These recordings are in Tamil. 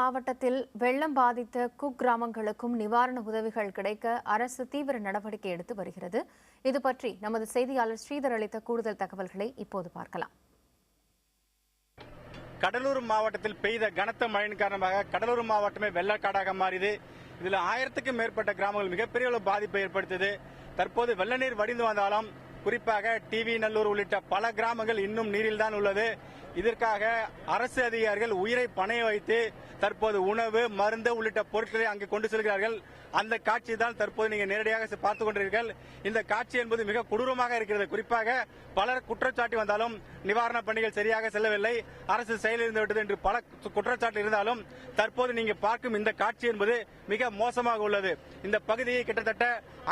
மாவட்டத்தில் வெள்ளம் பாதித்த குக்கிராமங்களுக்கும் நிவாரண உதவிகள் கிடைக்க அரசு தீவிர நடவடிக்கை எடுத்து வருகிறது. இது பற்றி நமது செய்தியாளர் ஸ்ரீதர் அளித்த கூடுதல் தகவல்களை இப்போது பார்க்கலாம். கடலூர் மாவட்டத்தில் பெய்த கனத்த மழையின் காரணமாக கடலூர் மாவட்டமே வெள்ளக்காடாக மாறியது. இதில் 1000க்கும் மேற்பட்ட கிராமங்கள் மிகப்பெரிய அளவு பாதிப்பை ஏற்படுத்தியது. தற்போது வெள்ள நீர் வடிந்து வந்தாலும் குறிப்பாக டிவி நல்லூர் உள்ளிட்ட பல கிராமங்கள் இன்னும் நீரில்தான் உள்ளது. இதற்காக அரசு அதிகாரிகள் உயிரை பணைய வைத்து தற்போது உணவு, மருந்து உள்ளிட்ட பொருட்களை அங்கு கொண்டு செல்கிறார்கள். அந்த காட்சி தான் தற்போது நீங்க நேரடியாக பார்த்துக் கொண்டிருக்கிறீர்கள். இந்த காட்சி என்பது மிக கொடூரமாக இருக்கிறது. குறிப்பாக பலர் குற்றச்சாட்டு வந்தாலும் நிவாரணப் பணிகள் சரியாக செல்லவில்லை, அரசு செயலிழந்து விட்டது என்று பல குற்றச்சாட்டு இருந்தாலும் தற்போது நீங்க பார்க்கும் இந்த காட்சி என்பது மிக மோசமாக உள்ளது. இந்த பகுதியை கிட்டத்தட்ட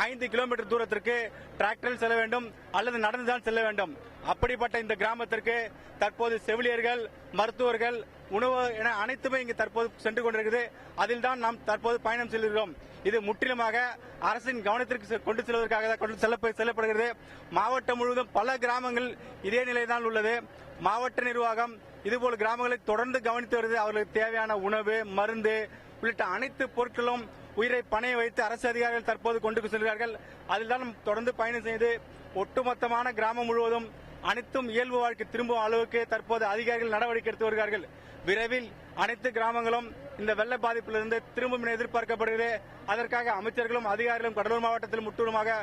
5 கிலோமீட்டர் தூரத்திற்கு டிராக்டரில் செல்ல வேண்டும் அல்லது நடந்துதான் செல்ல வேண்டும். அப்படிப்பட்ட இந்த கிராமத்திற்கு தற்போது செவிலியர்கள், மருத்துவர்கள், உணவு என அனைத்துமே இங்கு தற்போது சென்று கொண்டிருக்கிறது. அதில் தான் நாம் தற்போது பயணம் செல்கிறோம். இது முற்றிலுமாக அரசின் கவனத்திற்கு கொண்டு செல்வதற்காக செல்லப்படுகிறது. மாவட்டம் முழுவதும் பல கிராமங்கள் இதே நிலைதான் உள்ளது. மாவட்ட நிர்வாகம் இதுபோல் கிராமங்களை தொடர்ந்து கவனித்து வருகிறது. அவர்களுக்கு தேவையான உணவு, மருந்து உள்ளிட்ட அனைத்து பொருட்களும் உயிரை பணைய வைத்து அரசு அதிகாரிகள் தற்போது கொண்டு செல்கிறார்கள். அதில் தான் தொடர்ந்து பயணம் செய்து ஒட்டுமொத்தமான கிராமம் முழுவதும் அனைத்தும் இயல்பு வாழ்க்கை திரும்பும் அளவுக்கு தற்போது அதிகாரிகள் நடவடிக்கை எடுத்து வருகிறார்கள். விரைவில் அனைத்து கிராமங்களும் இந்த வெள்ள பாதிப்பிலிருந்து திரும்பும் என எதிர்பார்க்கப்படுகிறது. அதற்காக அமைச்சர்களும் அதிகாரிகளும் கடலூர் மாவட்டத்தில் முற்றுமாக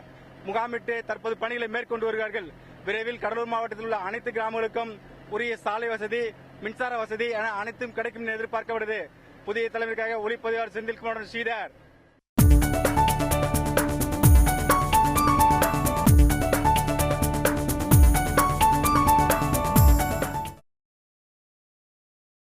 முகாமிட்டு தற்போது பணிகளை மேற்கொண்டு வருகிறார்கள். விரைவில் கடலூர் மாவட்டத்தில் உள்ள அனைத்து கிராமங்களுக்கும் உரிய சாலை வசதி, மின்சார வசதி என அனைத்தும் கிடைக்கும் என எதிர்பார்க்கப்படுகிறது. புதிய தலைமைக்காக ஒளிப்பதிவாளர் செந்தில்குமார், ஸ்ரீதர்.